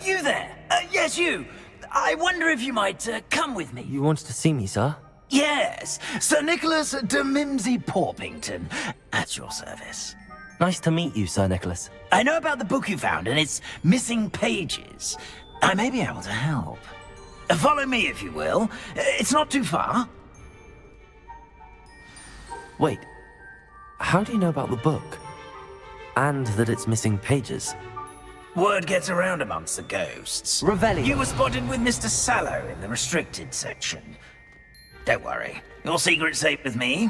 You there? Yes, you. I wonder if you might come with me. You wanted to see me, sir? Yes, Sir Nicholas de Mimsy Porpington, at your service. Nice to meet you, Sir Nicholas. I know about the book you found and its missing pages. I may be able to help. Follow me, if you will. It's not too far. Wait, how do you know about the book? And that it's missing pages? Word gets around amongst the ghosts. Revelio. You were spotted with Mr. Sallow in the restricted section. Don't worry, your secret's safe with me.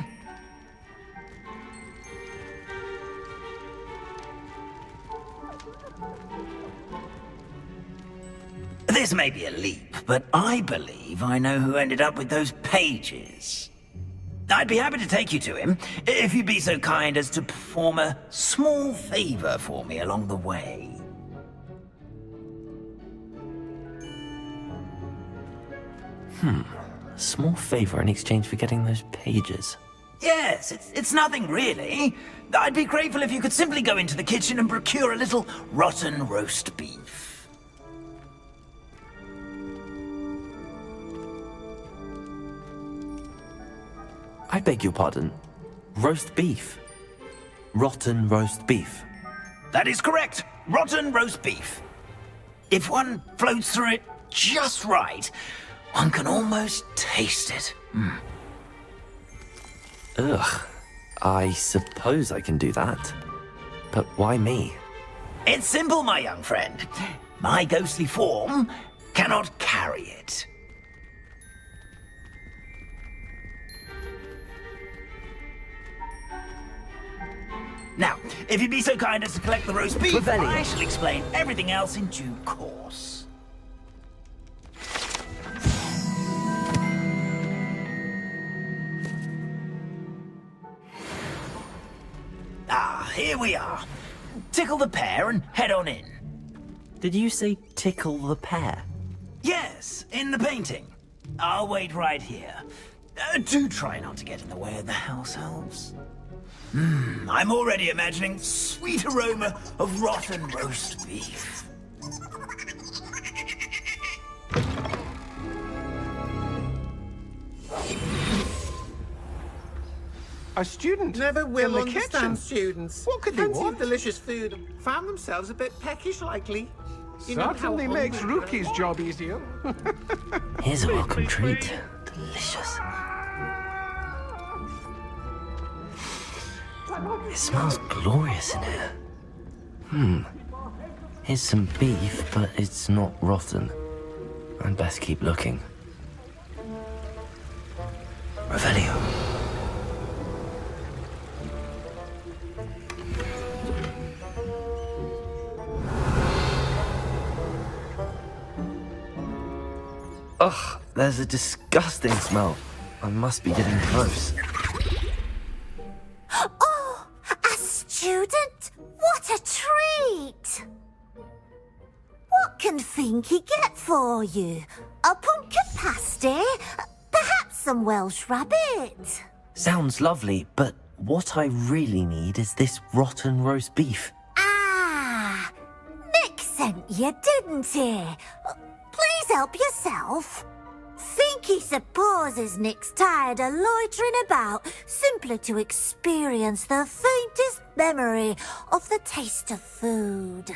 This may be a leap, but I believe I know who ended up with those pages. I'd be happy to take you to him, if you'd be so kind as to perform a small favor for me along the way. Small favor in exchange for getting those pages. Yes, it's nothing really. I'd be grateful if you could simply go into the kitchen and procure a little rotten roast beef. I beg your pardon. Roast beef. Rotten roast beef. That is correct. Rotten roast beef. If one floats through it just right, one can almost taste it. Ugh. I suppose I can do that. But why me? It's simple, my young friend. My ghostly form cannot carry it. Now, if you'd be so kind as to collect the roast beef, Revelio. I shall explain everything else in due course. Ah, here we are. Tickle the pear and head on in. Did you say tickle the pear? Yes, in the painting. I'll wait right here. Do try not to get in the way of the house elves. I'm already imagining sweet aroma of rotten roast beef. A student Never will in the understand kitchen. students. What could they Plenty want? of delicious food. Found themselves a bit peckish, likely. You know how Certainly makes hungry Rookie's they are. job easier. Here's a welcome treat. Delicious. It smells glorious in here. Here's some beef, but it's not rotten. I'd best keep looking. Revelio. Ugh, there's a disgusting smell. I must be getting close. Oh, a student? What a treat! What can Finky get for you? A pumpkin pasty? Perhaps some Welsh rabbit? Sounds lovely, but what I really need is this rotten roast beef. Ah, Nick sent you, didn't he? Please help yourself. Finky supposes Nick's tired of loitering about simply to experience the faintest memory of the taste of food.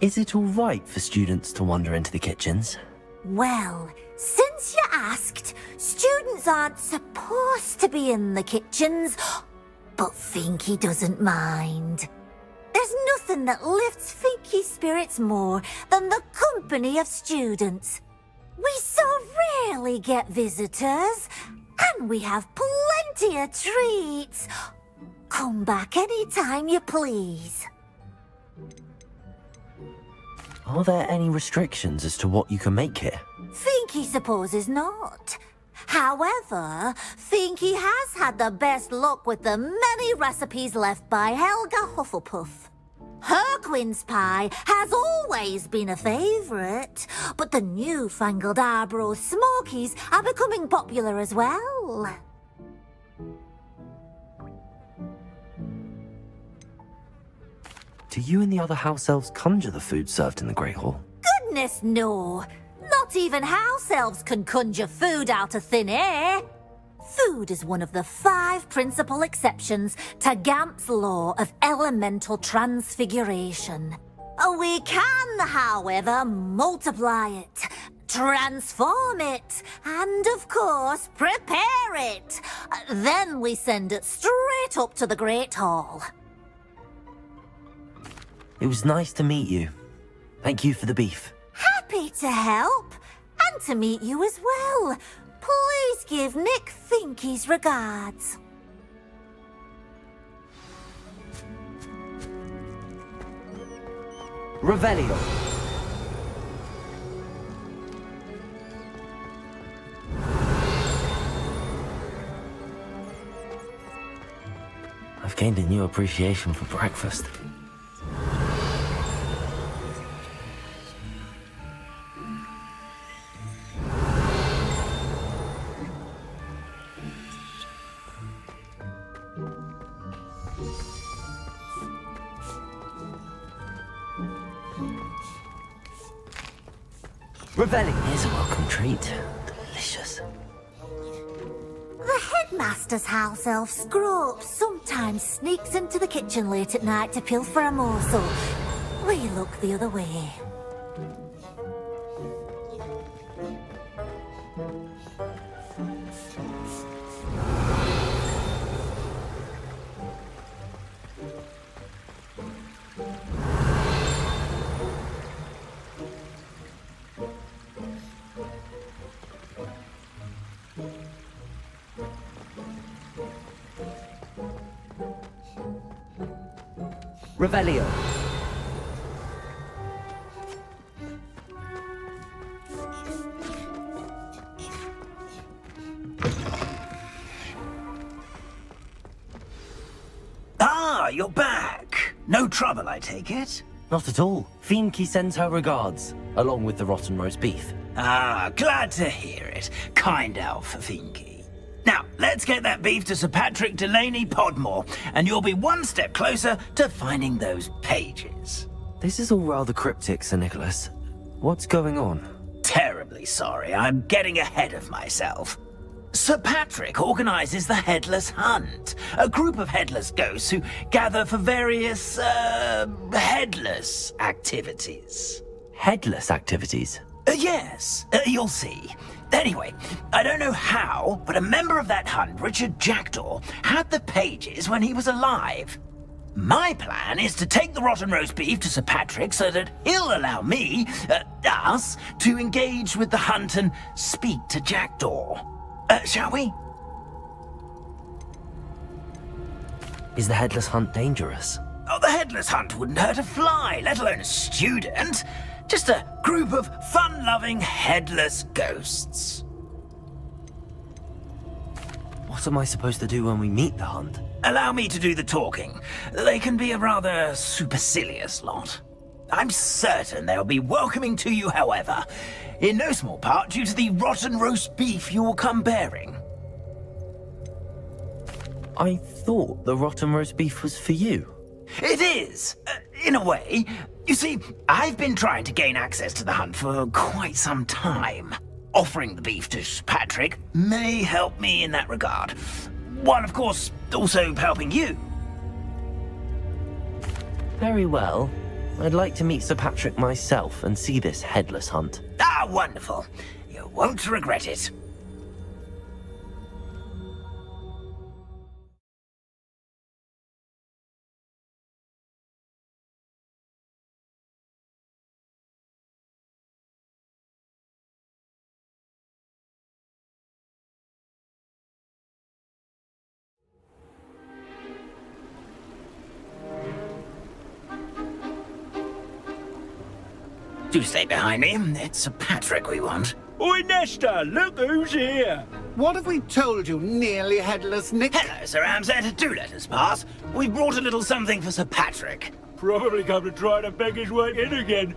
Is it all right for students to wander into the kitchens? Well, since you asked, students aren't supposed to be in the kitchens, but Finky doesn't mind. There's nothing that lifts Finky's spirits more than the company of students. We so rarely get visitors, and we have plenty of treats. Come back any time you please. Are there any restrictions as to what you can make here? Finky supposes not. However, Finky has had the best luck with the many recipes left by Helga Hufflepuff. Her quince pie has always been a favourite, but the newfangled Arborough Smokies are becoming popular as well. do you and the other house elves conjure the food served in the Great Hall? Goodness, no. Not even house elves can conjure food out of thin air. Food is one of the 5 principal exceptions to Gamp's law of elemental transfiguration. We can, however, multiply it, transform it, and of course, prepare it. Then we send it straight up to the Great Hall. It was nice to meet you. Thank you for the beef. Happy to help, and to meet you as well. Please give Nick Finky's regards. Revelio. I've gained a new appreciation for breakfast. Revelling. Here's a welcome treat. Delicious. The headmaster's house elf Scrope sometimes sneaks into the kitchen late at night to pilfer a morsel. We look the other way. Revelio. Ah, you're back. No trouble, I take it? Not at all. Fienke sends her regards, along with the rotten roast beef. Ah, glad to hear it. Kind elf, Finky. Now, let's get that beef to Sir Patrick Delaney Podmore, and you'll be one step closer to finding those pages. This is all rather cryptic, Sir Nicholas. What's going on? Terribly sorry, I'm getting ahead of myself. Sir Patrick organizes the Headless Hunt, a group of headless ghosts who gather for various, headless activities. Headless activities? Yes, you'll see. Anyway, I don't know how, but a member of that hunt, Richard Jackdaw, had the pages when he was alive. My plan is to take the rotten roast beef to Sir Patrick so that he'll allow me, us, to engage with the hunt and speak to Jackdaw. Shall we? Is the Headless Hunt dangerous? Oh, the Headless Hunt wouldn't hurt a fly, let alone a student. Just a group of fun-loving headless ghosts. What am I supposed to do when we meet the hunt? Allow me to do the talking. They can be a rather supercilious lot. I'm certain they'll be welcoming to you, however, in no small part due to the rotten roast beef you'll come bearing. I thought the rotten roast beef was for you. It is, in a way. You see, I've been trying to gain access to the hunt for quite some time. Offering the beef to Patrick may help me in that regard. While, of course, also helping you. Very well. I'd like to meet Sir Patrick myself and see this Headless Hunt. Ah, wonderful. You won't regret it. Do stay behind me. It's Sir Patrick we want. Oi, Nesta, look who's here. What have we told you, nearly headless Nick? Hello, Sir Ramsay. Do let us pass. We've brought a little something for Sir Patrick. Probably come to try to beg his way in again.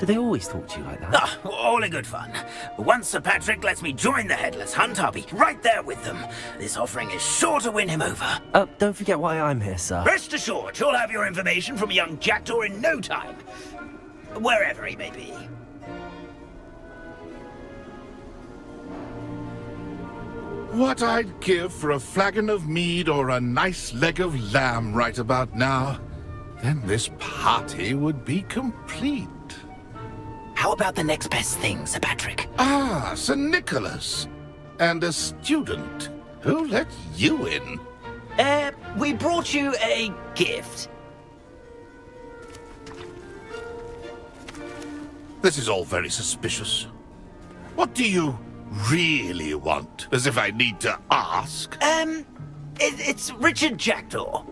Do they always talk to you like that? Ah, all in good fun. Once Sir Patrick lets me join the Headless Hunt, I'll be right there with them. This offering is sure to win him over. Don't forget why I'm here, sir. Rest assured, you'll have your information from a young jackdaw in no time. Wherever he may be. What I'd give for a flagon of mead or a nice leg of lamb right about now. Then this party would be complete. How about the next best thing, Sir Patrick? Ah, Sir Nicholas. And a student. Who let you in? We brought you a gift. This is all very suspicious. What do you really want? As if I need to ask. It's Richard Jackdaw.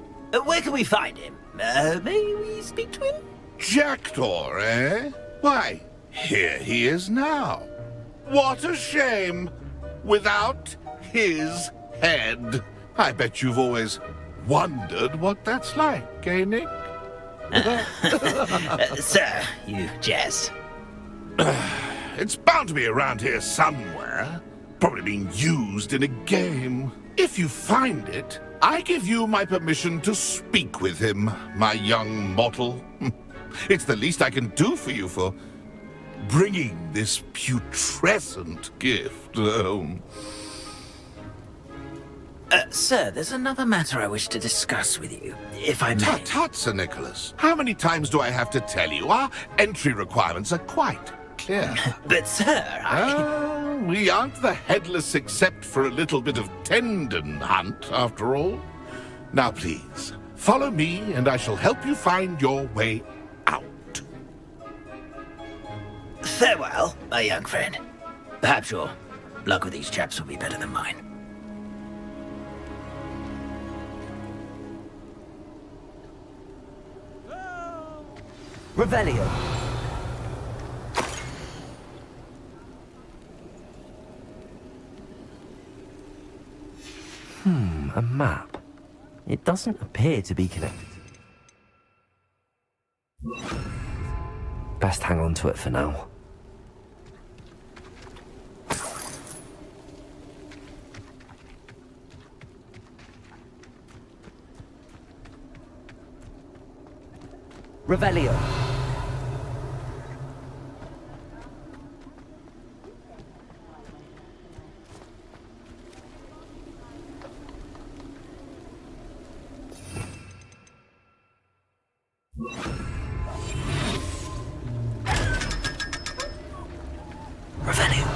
Where can we find him? May we speak to him? Jackdaw, eh? Why, here he is now. What a shame. Without his head. I bet you've always wondered what that's like, eh, Nick? Sir, you jest. It's bound to be around here somewhere. Probably being used in a game. If you find it, I give you my permission to speak with him, my young mortal. It's the least I can do for you for bringing this putrescent gift home. Sir, there's another matter I wish to discuss with you, if I may. Tut, tut, Sir Nicholas. How many times do I have to tell you? Our entry requirements are quite clear. But, sir, We aren't the Headless except for a little bit of tendon hunt, after all. Now, please, follow me, and I shall help you find your way out. Farewell, my young friend. Perhaps your luck with these chaps will be better than mine. Revelio. A map. It doesn't appear to be connected. Best hang on to it for now. Revelio. Revelio.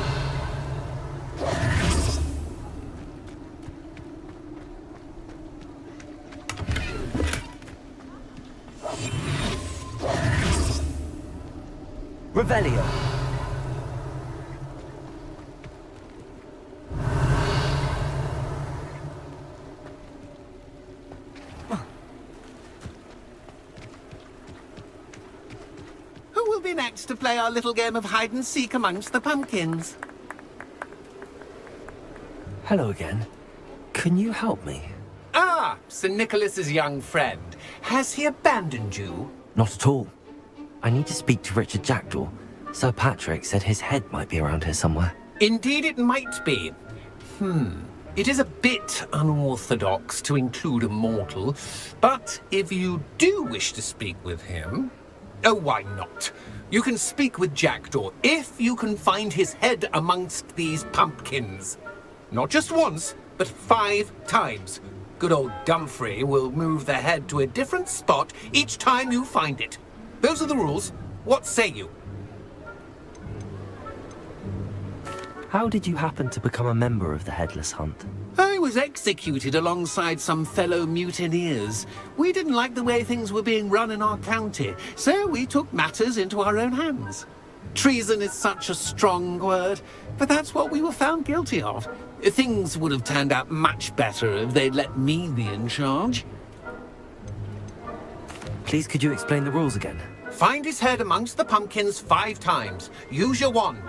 Revelio. Who will be next to play our little game of hide and seek amongst the pumpkins? Hello again. Can you help me? Ah, Sir Nicholas's young friend. Has he abandoned you? Not at all. I need to speak to Richard Jackdaw. Sir Patrick said his head might be around here somewhere. Indeed it might be. It is a bit unorthodox to include a mortal, but if you do wish to speak with him... Oh, why not? You can speak with Jackdaw if you can find his head amongst these pumpkins. Not just once, but 5 times. Good old Dumfrey will move the head to a different spot each time you find it. Those are the rules. What say you? How did you happen to become a member of the Headless Hunt? I was executed alongside some fellow mutineers. We didn't like the way things were being run in our county, so we took matters into our own hands. Treason is such a strong word, but that's what we were found guilty of. Things would have turned out much better if they'd let me be in charge. Please, could you explain the rules again? Find his head amongst the pumpkins 5 times. Use your wand.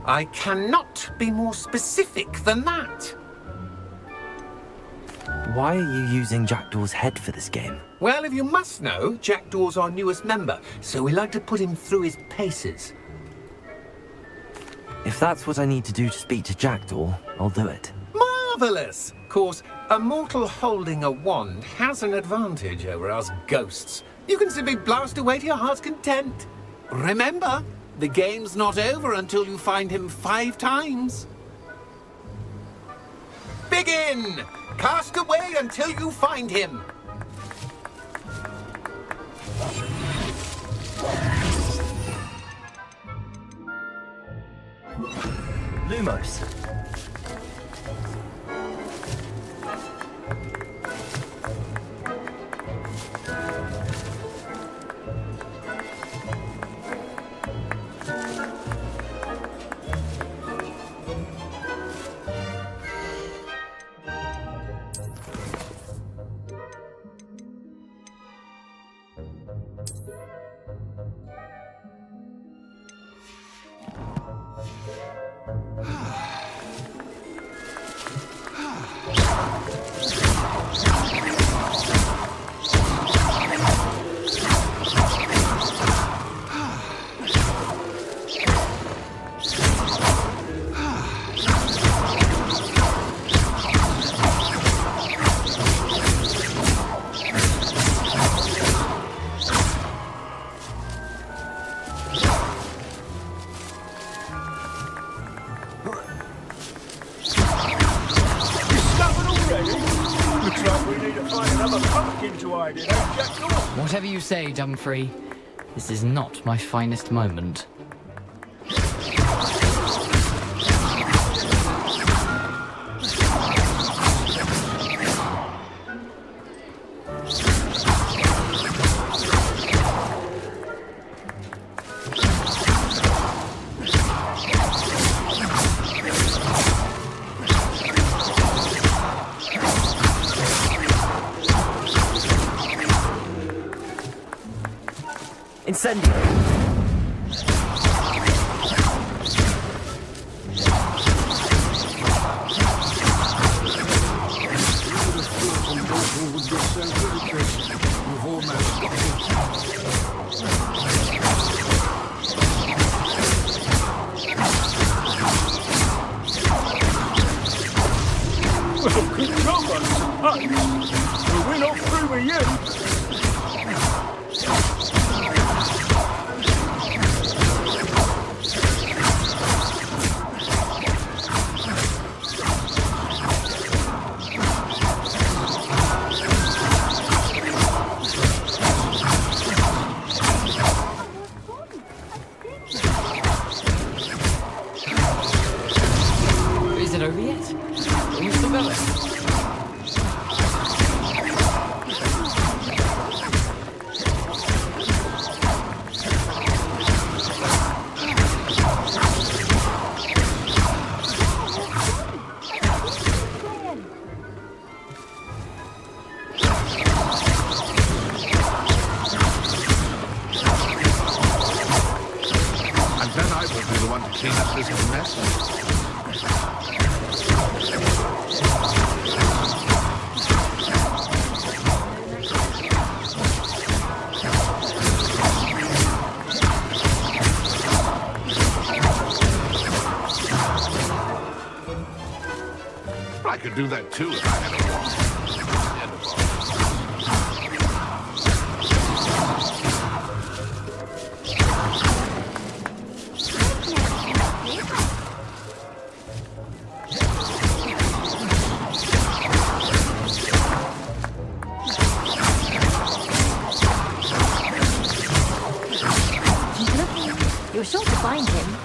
I cannot be more specific than that. why are you using Jackdaw's head for this game? Well, if you must know, Jackdaw's our newest member, so we like to put him through his paces. If that's what I need to do to speak to Jackdaw, I'll do it. Marvellous! Of course, a mortal holding a wand has an advantage over us ghosts. You can simply blast away to your heart's content. Remember, the game's not over until you find him 5 times. Begin! Cast away until you find him! Lumos. Whatever you say, Dumfrey. This is not my finest moment. Incendio. Well, good job, I suppose. We'll win off through with you. Is it over yet? Are you still going? And then I will be the one to clean up this mess. I could do that too if I had a wand. You're sure to find him.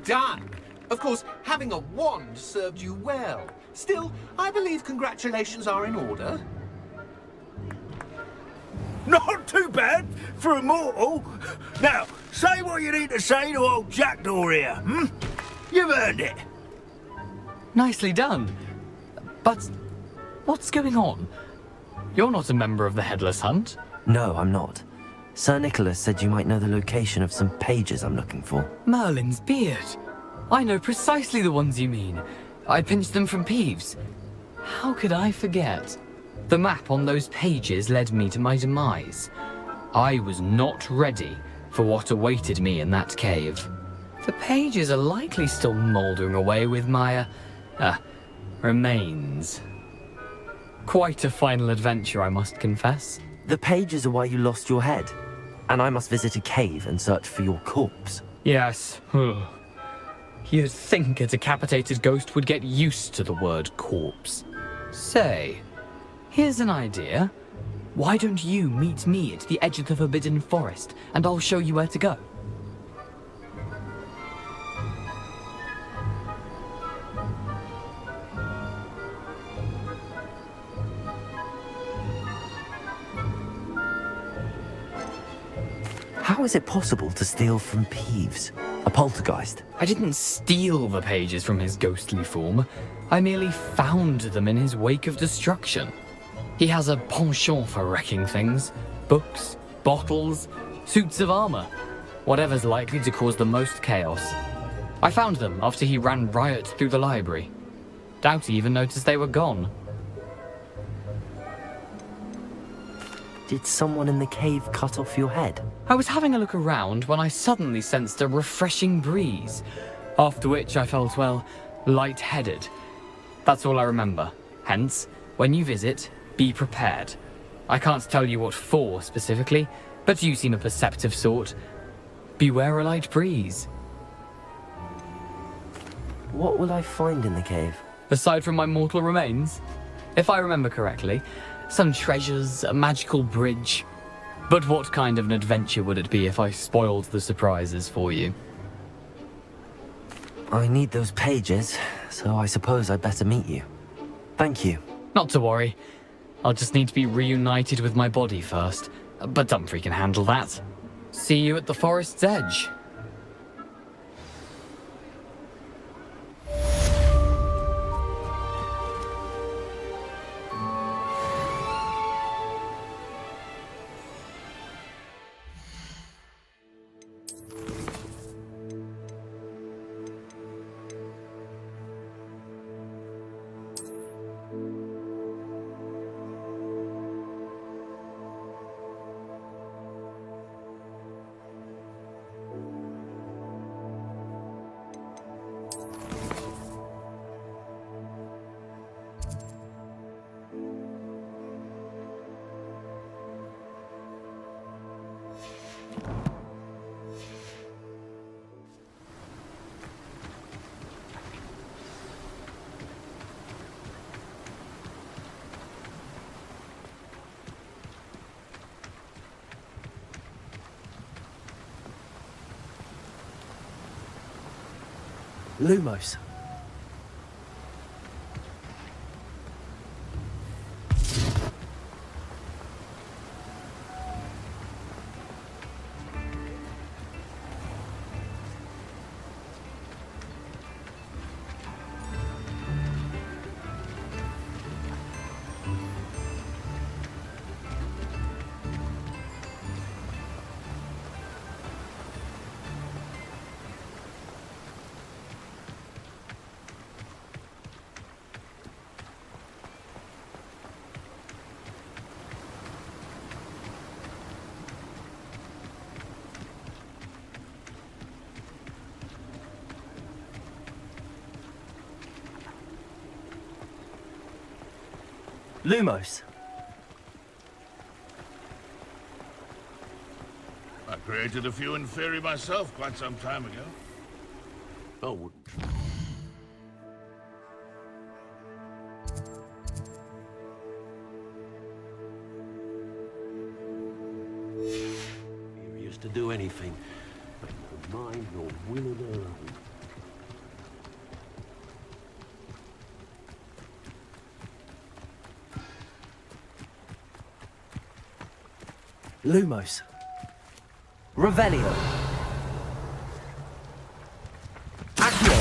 done. Of course, having a wand served you well. Still, I believe congratulations are in order. Not too bad for a mortal. Now, say what you need to say to old Jackdaw here, hmm? You've earned it. Nicely done. But what's going on? You're not a member of the Headless Hunt. No, I'm not. Sir Nicholas said you might know the location of some pages I'm looking for. Merlin's beard. I know precisely the ones you mean. I pinched them from Peeves. How could I forget? The map on those pages led me to my demise. I was not ready for what awaited me in that cave. The pages are likely still mouldering away with my, remains. Quite a final adventure, I must confess. The pages are why you lost your head, and I must visit a cave and search for your corpse. Yes. You'd think a decapitated ghost would get used to the word corpse. Say, here's an idea. Why don't you meet me at the edge of the Forbidden Forest, and I'll show you where to go? How is it possible to steal from Peeves? A poltergeist? I didn't steal the pages from his ghostly form. I merely found them in his wake of destruction. He has a penchant for wrecking things. Books, bottles, suits of armor. Whatever's likely to cause the most chaos. I found them after he ran riot through the library. Doubt he even noticed they were gone. Did someone in the cave cut off your head? I was having a look around when I suddenly sensed a refreshing breeze, after which I felt, well, lightheaded. That's all I remember. Hence, when you visit, be prepared. I can't tell you what for specifically, but you seem a perceptive sort. Beware a light breeze. What will I find in the cave? Aside from my mortal remains, if I remember correctly, some treasures, a magical bridge. But what kind of an adventure would it be if I spoiled the surprises for you? I need those pages, so I suppose I'd better meet you. Thank you. Not to worry. I'll just need to be reunited with my body first. But Dumfries can handle that. See you at the forest's edge. Lumos. Lumos. I created a few in Fairy myself quite some time ago. Oh, wouldn't. He used to do anything, but no mind nor will of their own. Lumos. Revelio. Accio.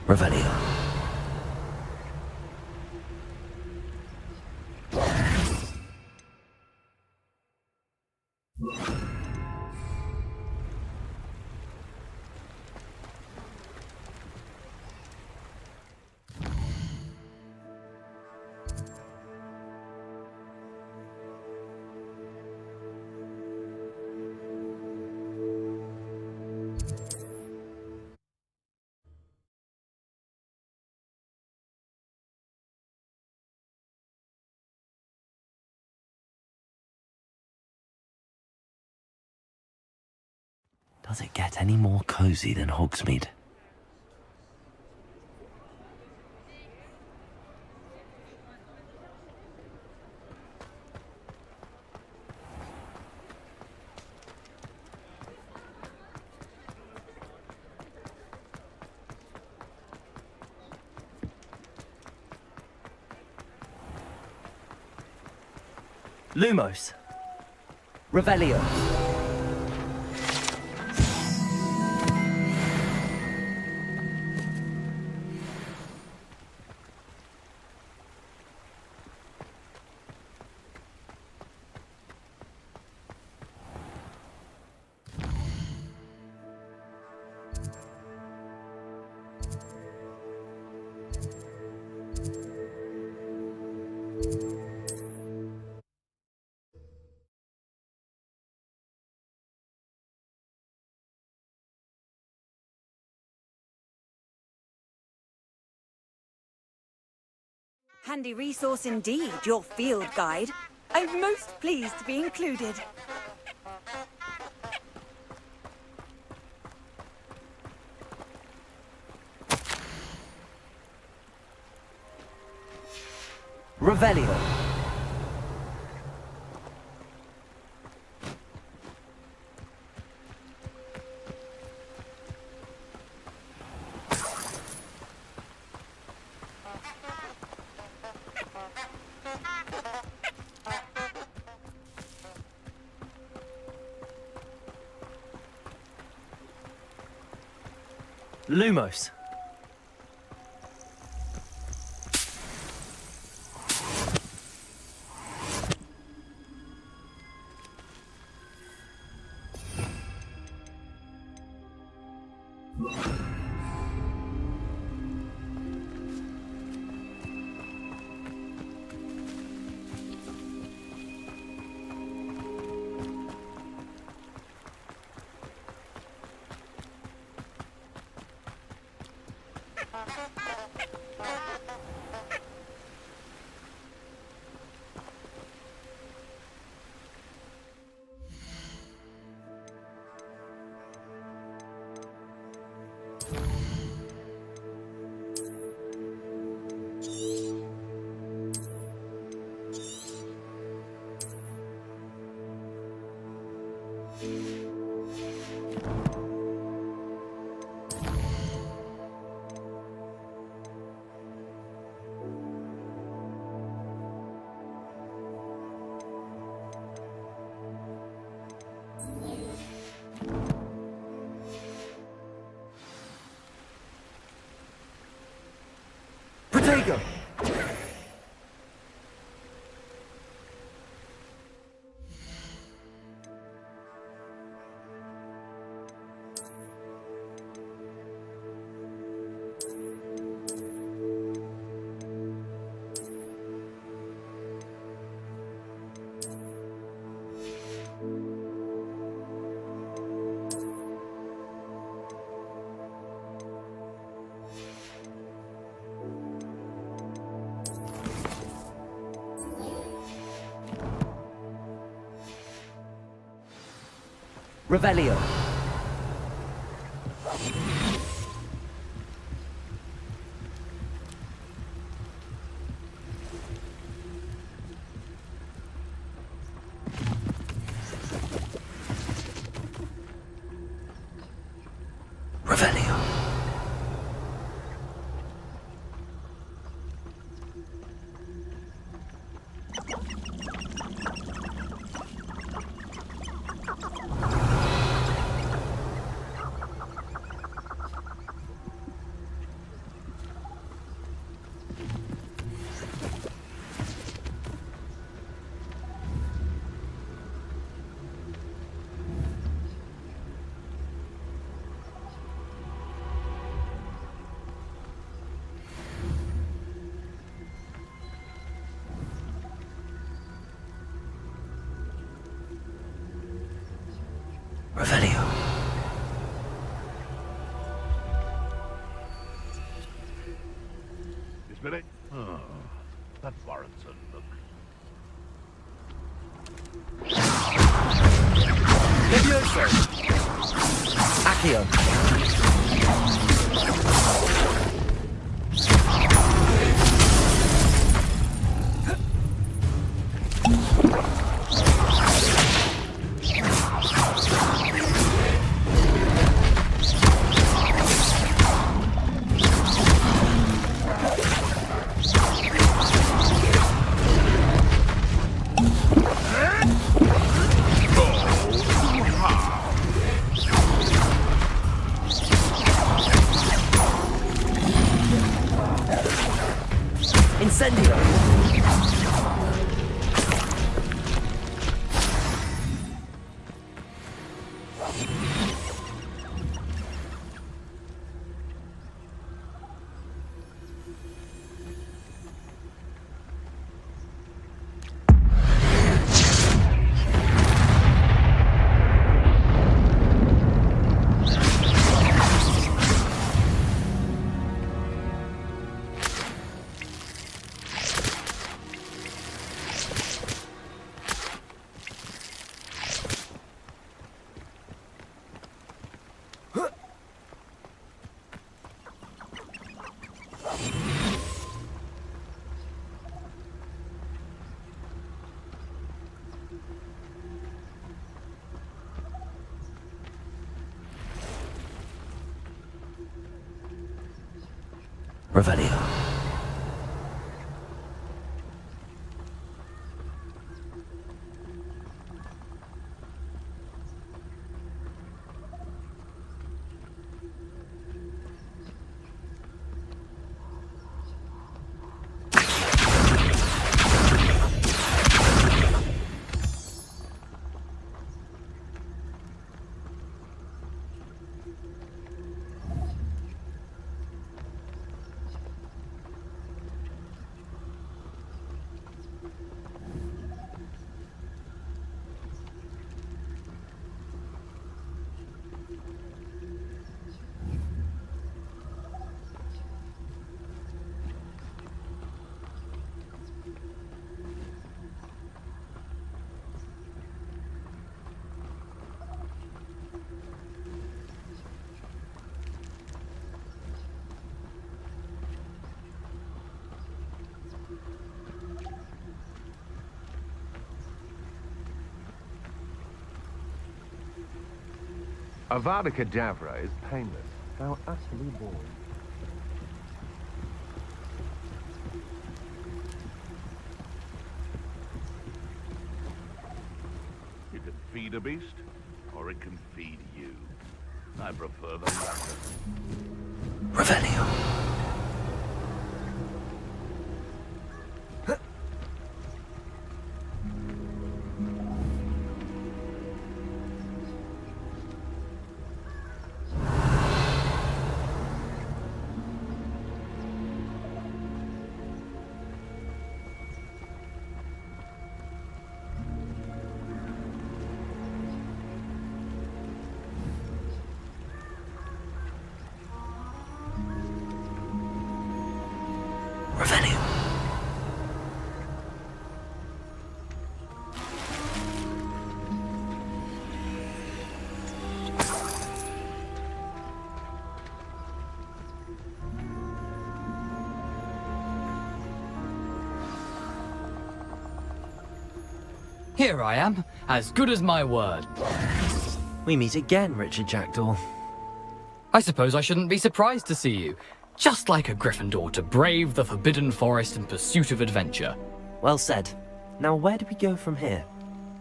Revelio. Does it get any more cozy than Hogsmeade? Lumos. Revelio. Handy resource indeed, your field guide. I'm most pleased to be included. Revelio. Lumos. Protego! Revelio. Revelio. This minute? Oh, that warrants a look. Levioso! Accio! Incendio! Revelio. Avada Kedavra is painless, how utterly boring. You can feed a beast, or it can feed you. I prefer the latter. Revelio. Revelio. Here I am, as good as my word. We meet again, Richard Jackdaw. I suppose I shouldn't be surprised to see you. Just like a Gryffindor to brave the Forbidden Forest in pursuit of adventure. Well said. Now where do we go from here?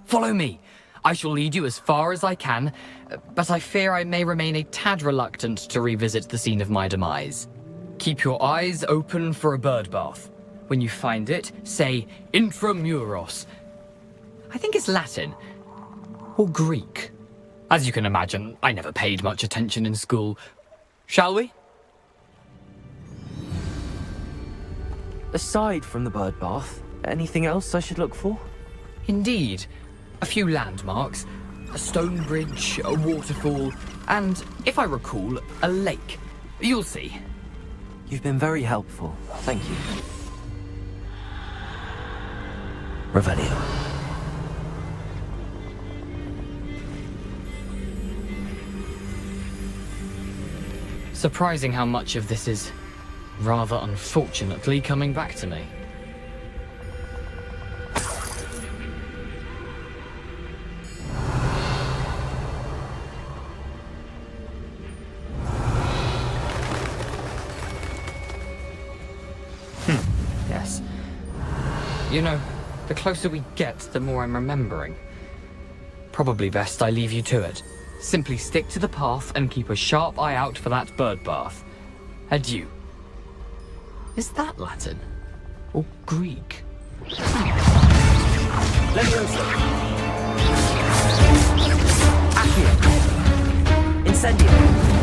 Follow me. I shall lead you as far as I can, but I fear I may remain a tad reluctant to revisit the scene of my demise. Keep your eyes open for a bird bath. When you find it, say Intramuros. I think it's Latin. Or Greek. As you can imagine, I never paid much attention in school. Shall we? Aside from the bird bath, anything else I should look for? Indeed. A few landmarks. a stone bridge, a waterfall, and, if I recall, a lake. You'll see. You've been very helpful. Thank you. Revelio. Surprising how much of this is, rather unfortunately, coming back to me. Yes. You know, the closer we get, the more I'm remembering. Probably best I leave you to it. Simply stick to the path and keep a sharp eye out for that bird bath. Adieu. Is that Latin? Or Greek? Levioso. Accio. Incendio.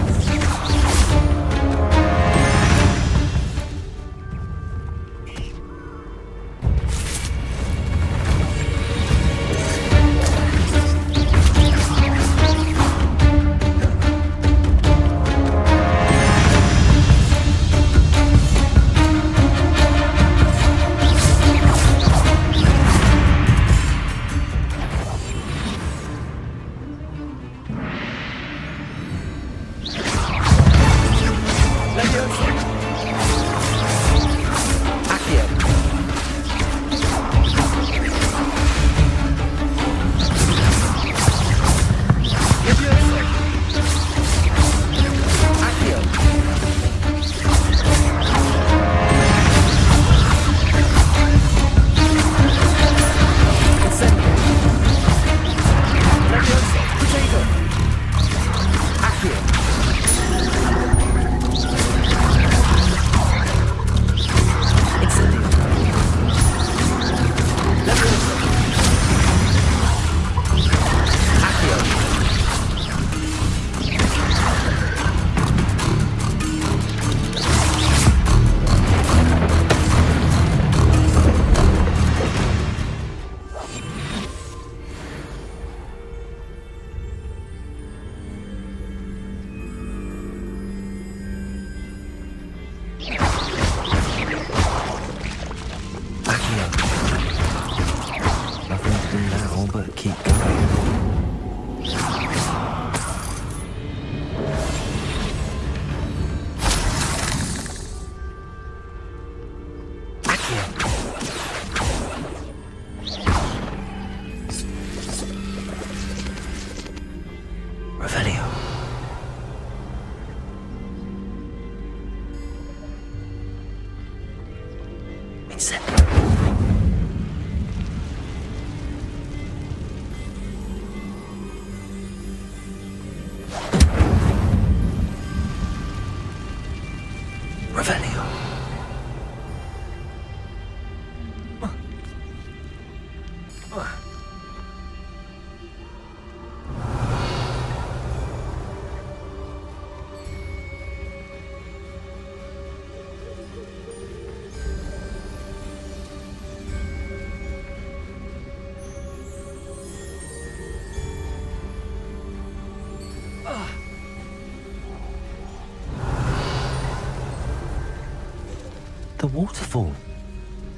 The waterfall.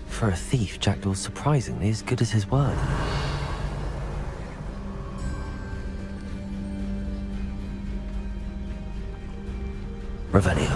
For a thief, Jackdaw's surprisingly as good as his word. Revelio.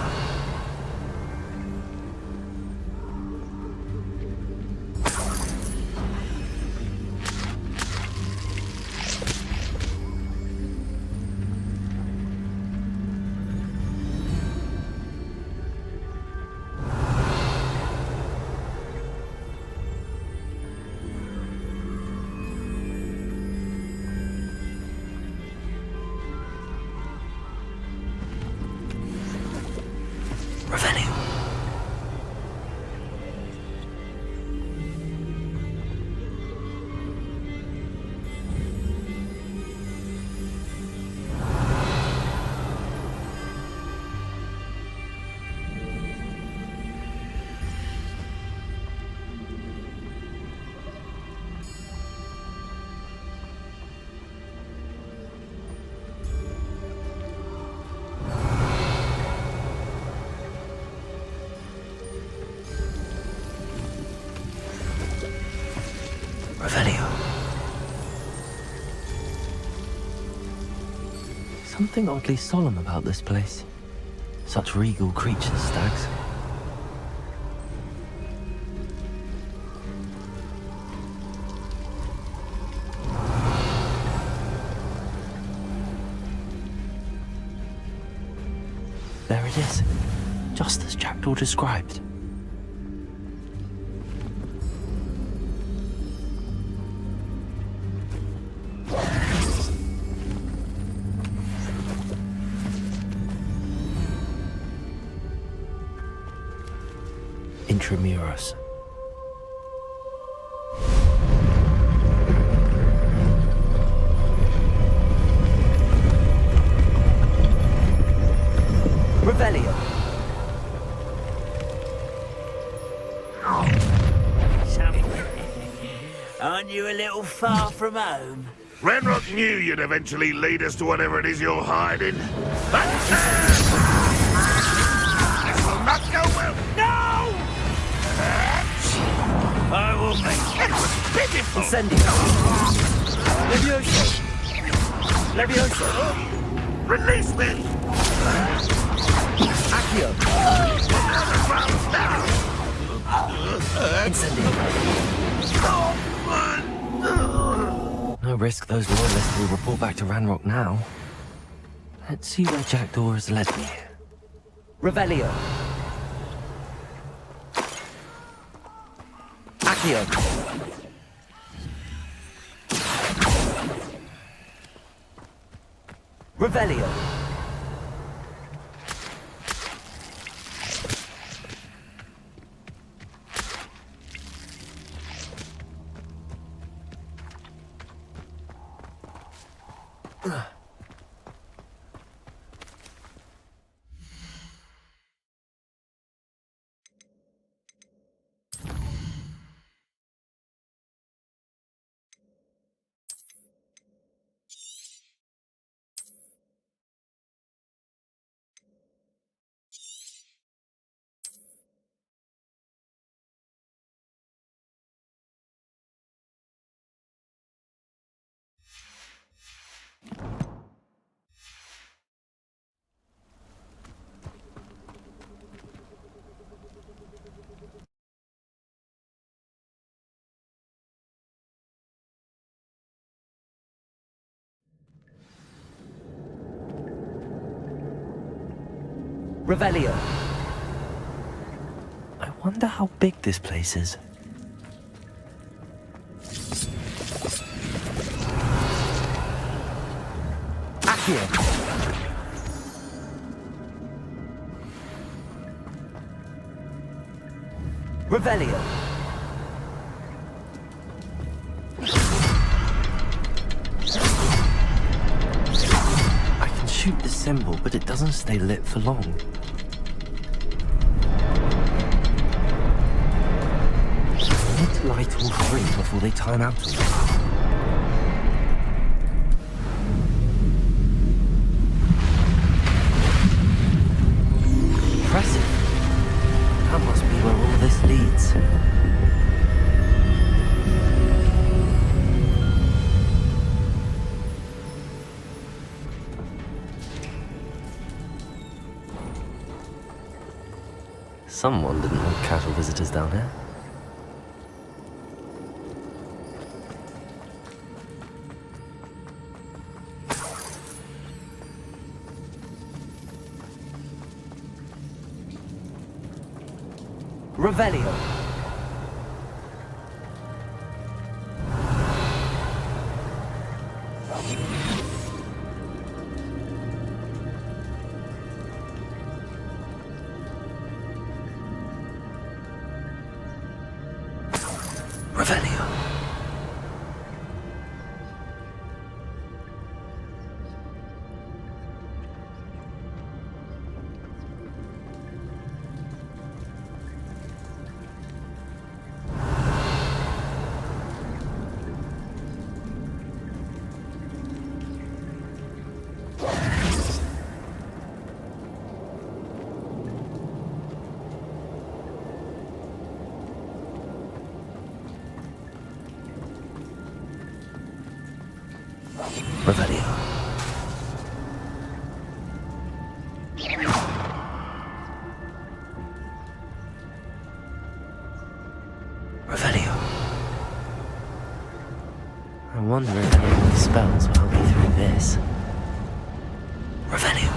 Revelio. Something oddly solemn about this place. Such regal creatures, stags. There it is, just as Jackdaw described. Intramuros. Revelio. Aren't you a little far from home? Renrock knew you'd eventually lead us to whatever it is you're hiding. But this will not go well. No! I will make It was pitiful. Incendio. Levioso. Levioso. Release me. Accio. Incendio. No risk those loyalists will report back to Ranrock now. Let's see where Jackdaw has led me. Revelio. Accio. Revelio. Revelio. I wonder how big this place is. Accio. Revelio. I can shoot the symbol, but it doesn't stay lit for long. I need to light all three before they time out on me. Impressive. That must be where all this leads. Someone didn't want casual visitors down here. Revelio. Revelio. Revelio. Revelio. I wonder if any of these spells will help me through this. Revelio.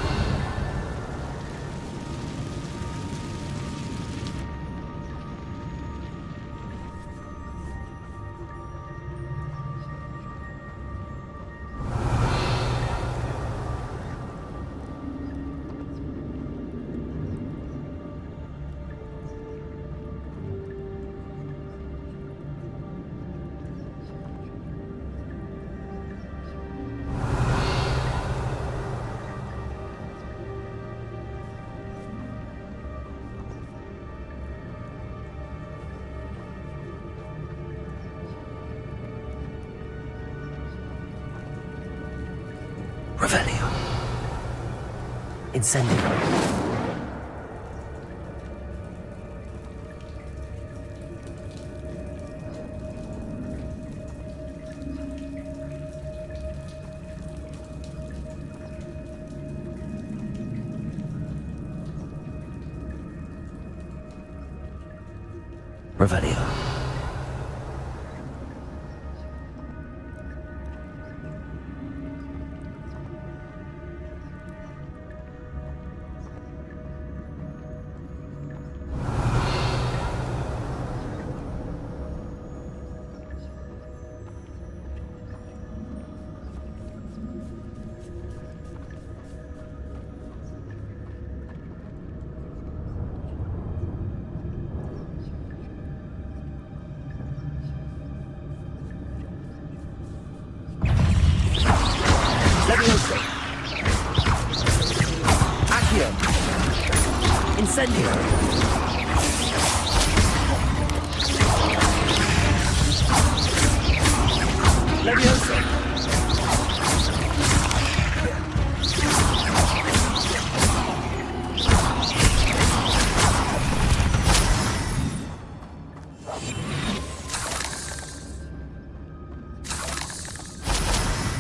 Revelio. Incendio. Revelio. Accio. Incendio. Levioso.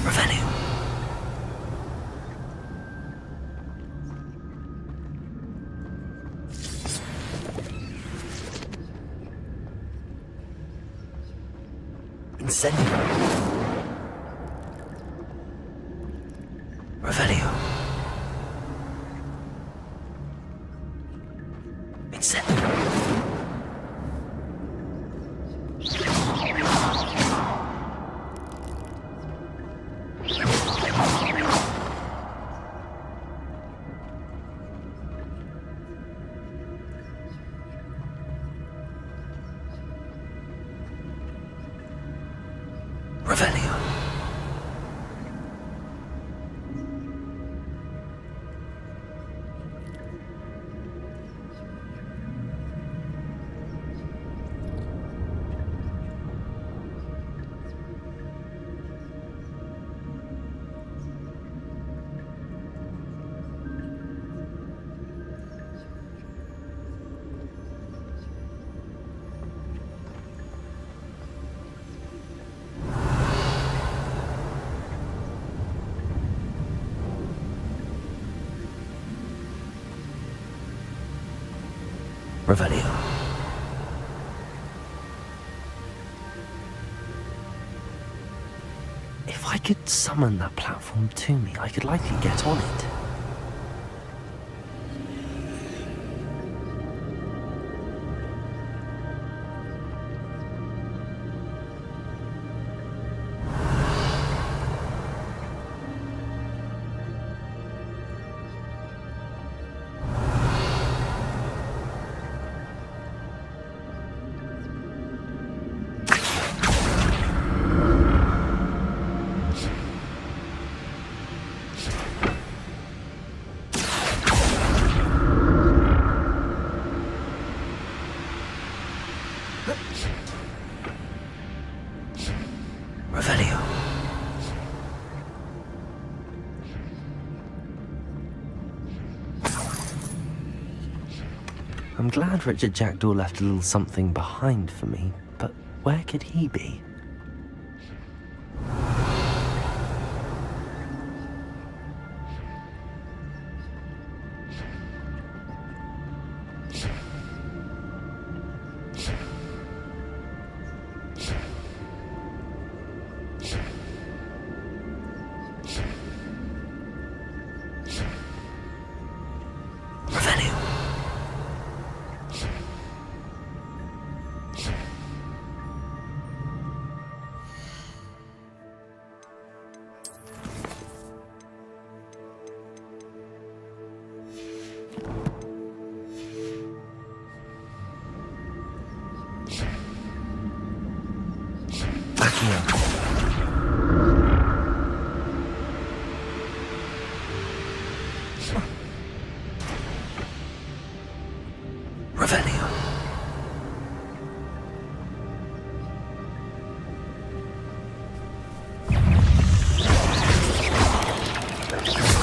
Revelio. Incendio. Revelio. Incendio. Revelio. Revelio. If I could summon that platform to me, I could likely get on it. Revelio. I'm glad Richard Jackdaw left a little something behind for me, but where could he be? Revelio.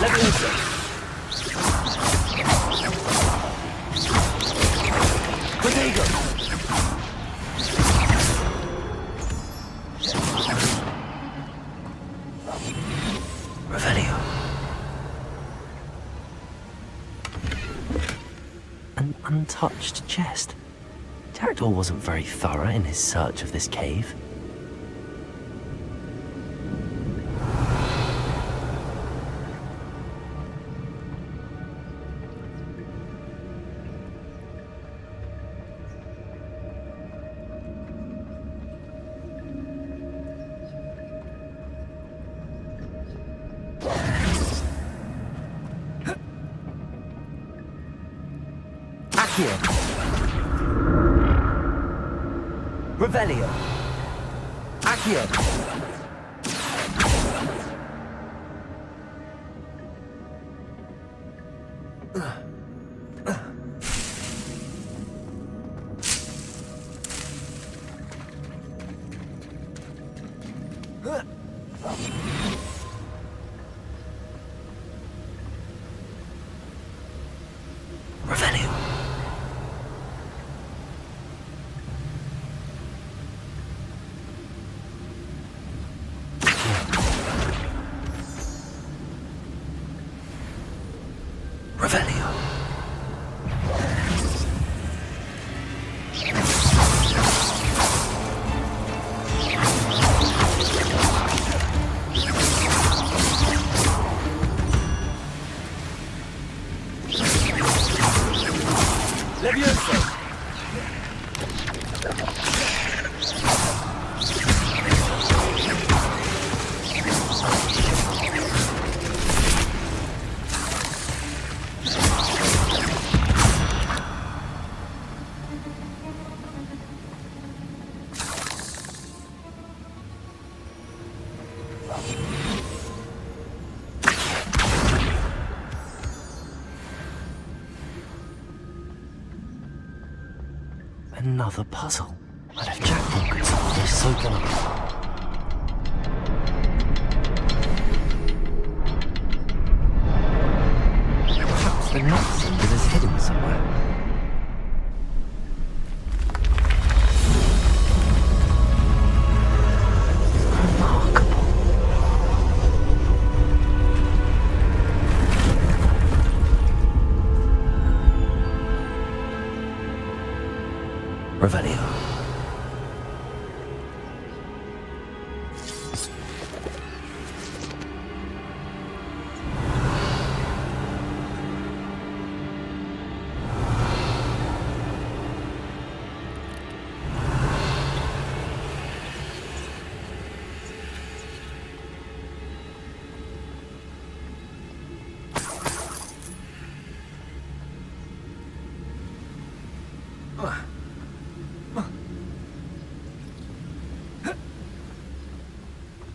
Leviosa. Protego. Revelio. An untouched chest. Jackdaw wasn't very thorough in his search of this cave. Accio. Revelio. Accio. Revelio. Revelio. Leviosa. Another puzzle. And if Jackdaw could solve this, so can I. Perhaps the next symbol is hidden somewhere. Remarkable. Revelio.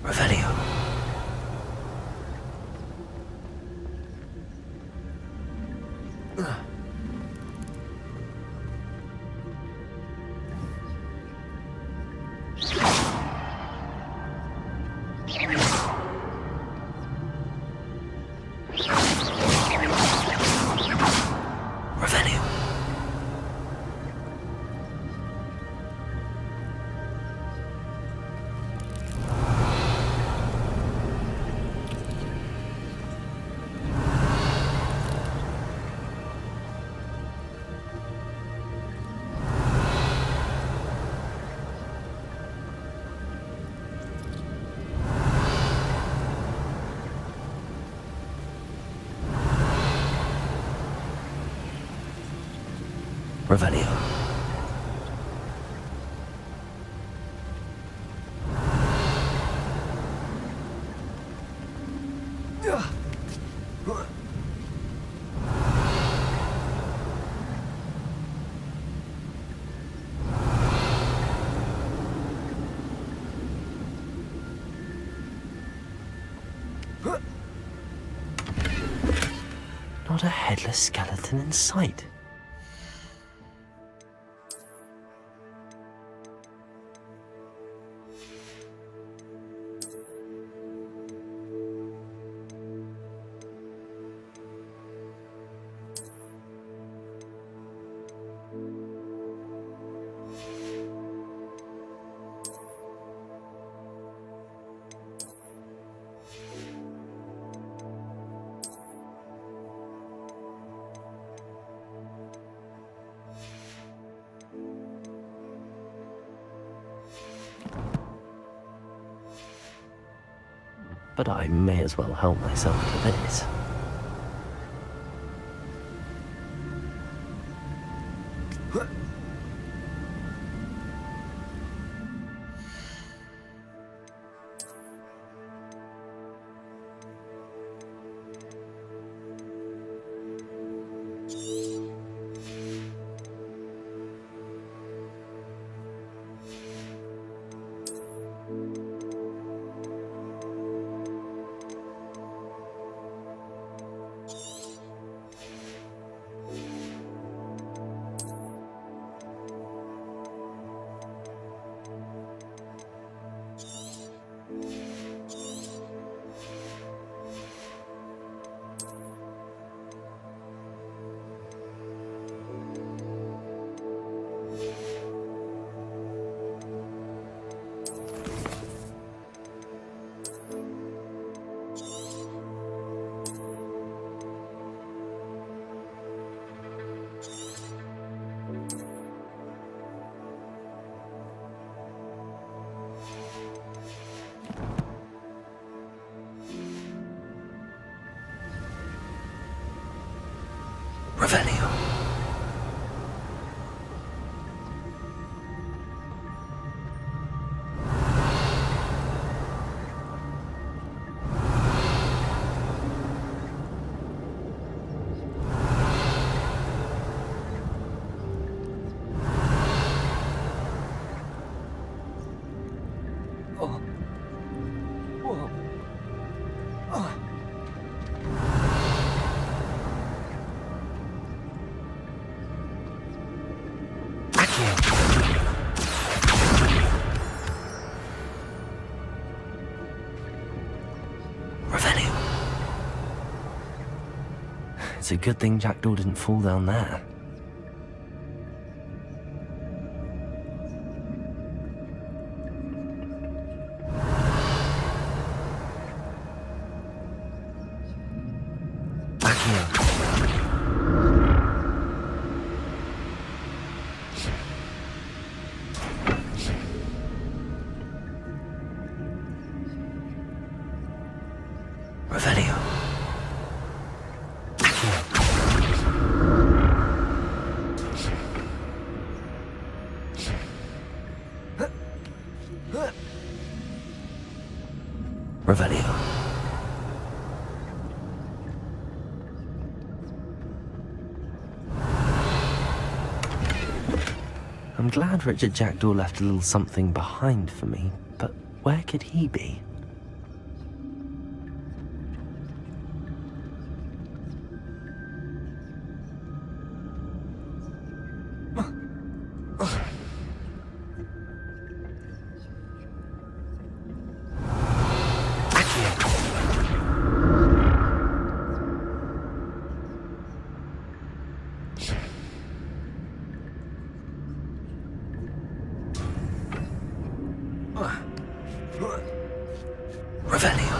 Revelio. Revelio. Revelio. Not a headless skeleton in sight. But I may as well help myself to this. Revelio. It's a good thing Jackdaw didn't fall down there. Back here. Revelio. Revelio. I'm glad Richard Jackdaw left a little something behind for me, but where could he be? Revelio.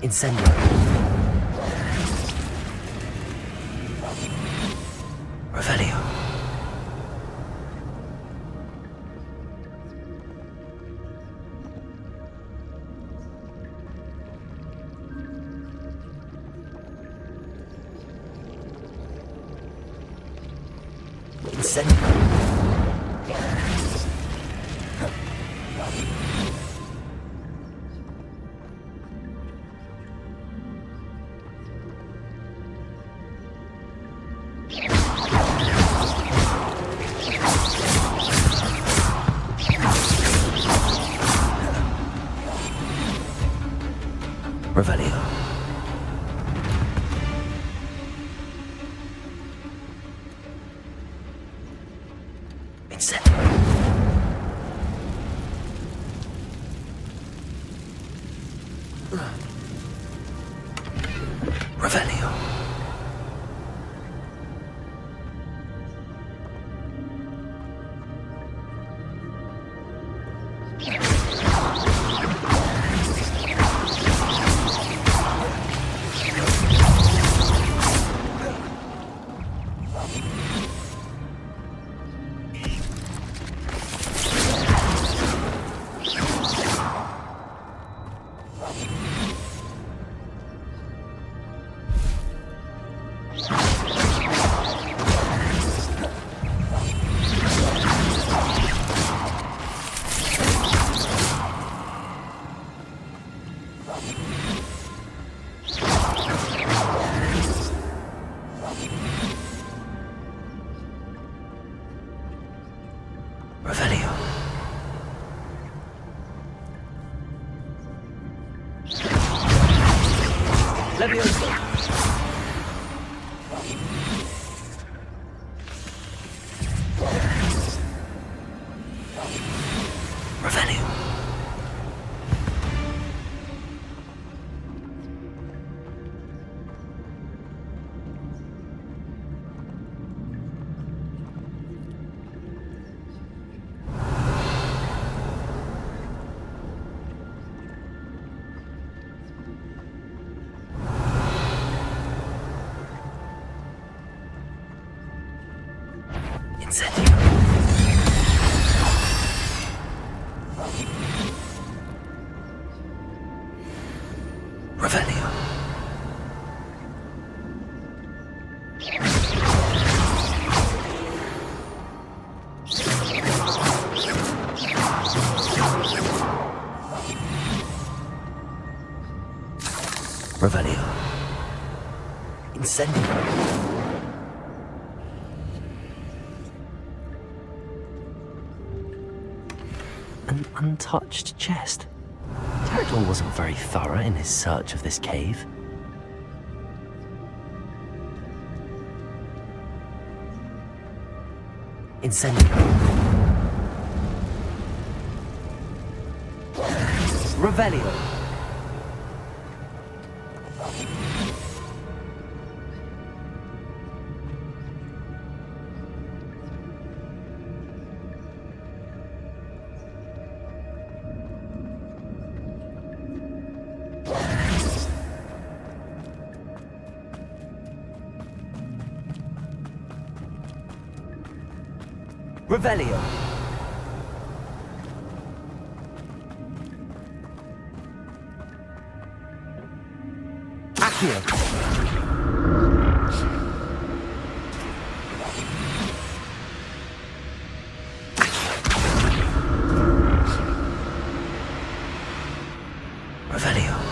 Incendio. Revelio. Incendio. Revelio. Incendio. Revelio. Revelio. Levioso. Revelio. Incendio. Revelio. Revelio. Incendio. An untouched chest. Pterodon wasn't very thorough in his search of this cave. Incendio. Revelio. Revelio. Accio. Revelio.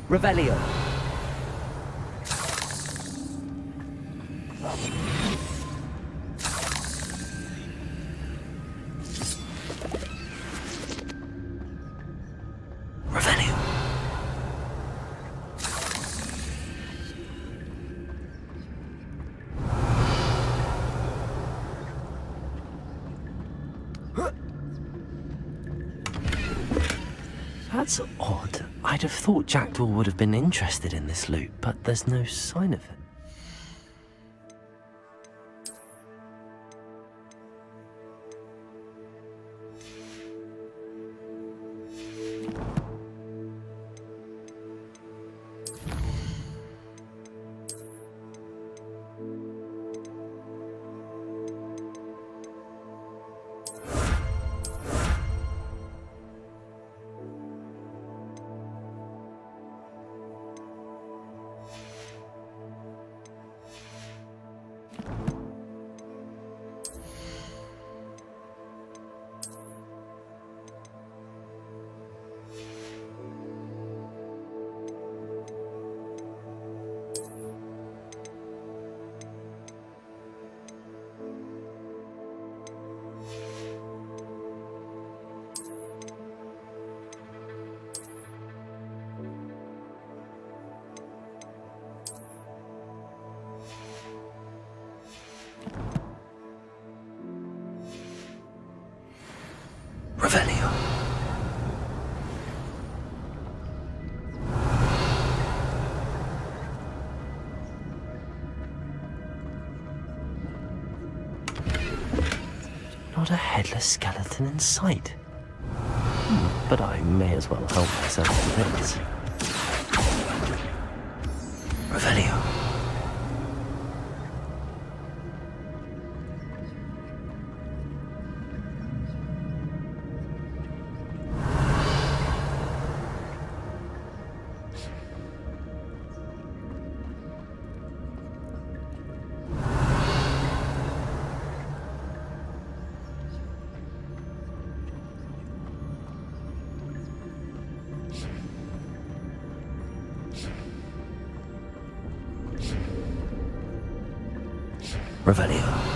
Revelio. Revelio. That's odd. I'd have thought Jackdaw would have been interested in this loot, but there's no sign of it. Revelio. Not a headless skeleton in sight. But I may as well help myself to this. Revelio. Revelio.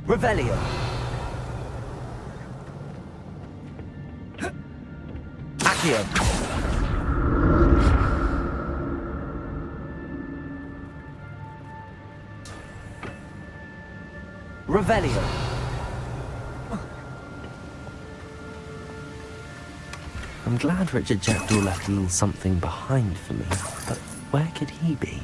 Revelio. Accio. Revelio. I'm glad Richard Jackdaw left a little something behind for me, but where could he be?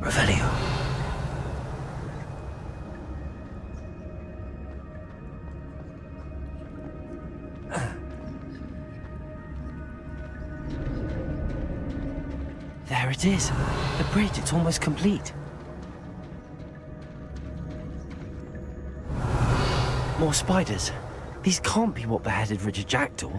Revelio. There it is. The bridge, it's almost complete. More spiders. These can't be what beheaded Richard Jackdaw.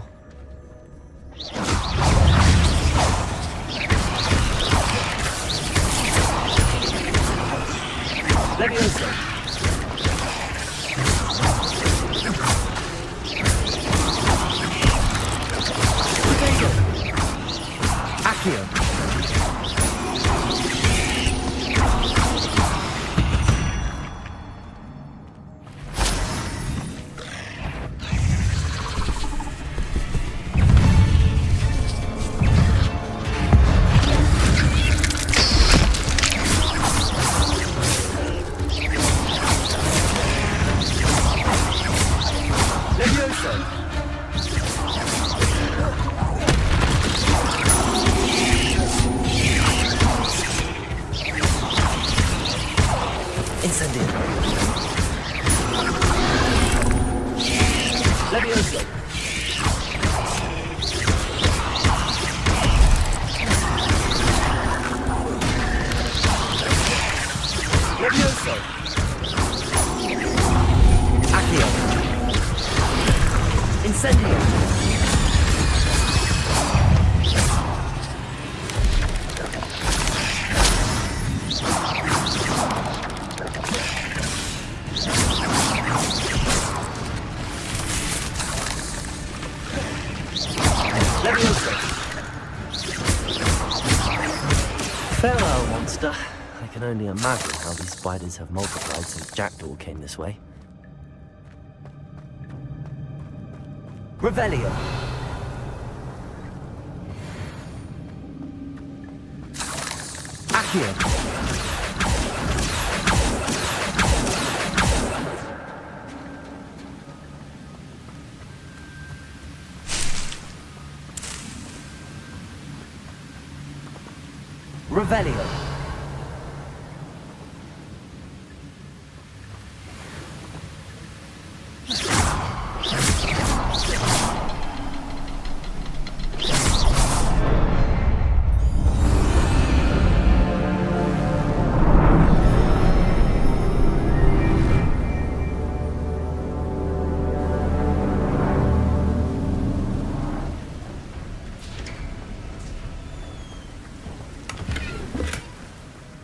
Leviosa. Accio. Farewell, monster. I can only imagine how these spiders have multiplied since Jackdaw came this way. Revelio. Accio. Revelio.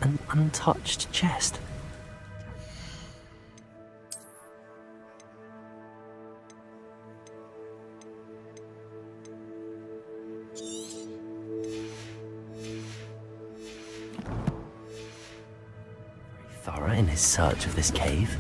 An untouched chest. Very thorough in his search of this cave.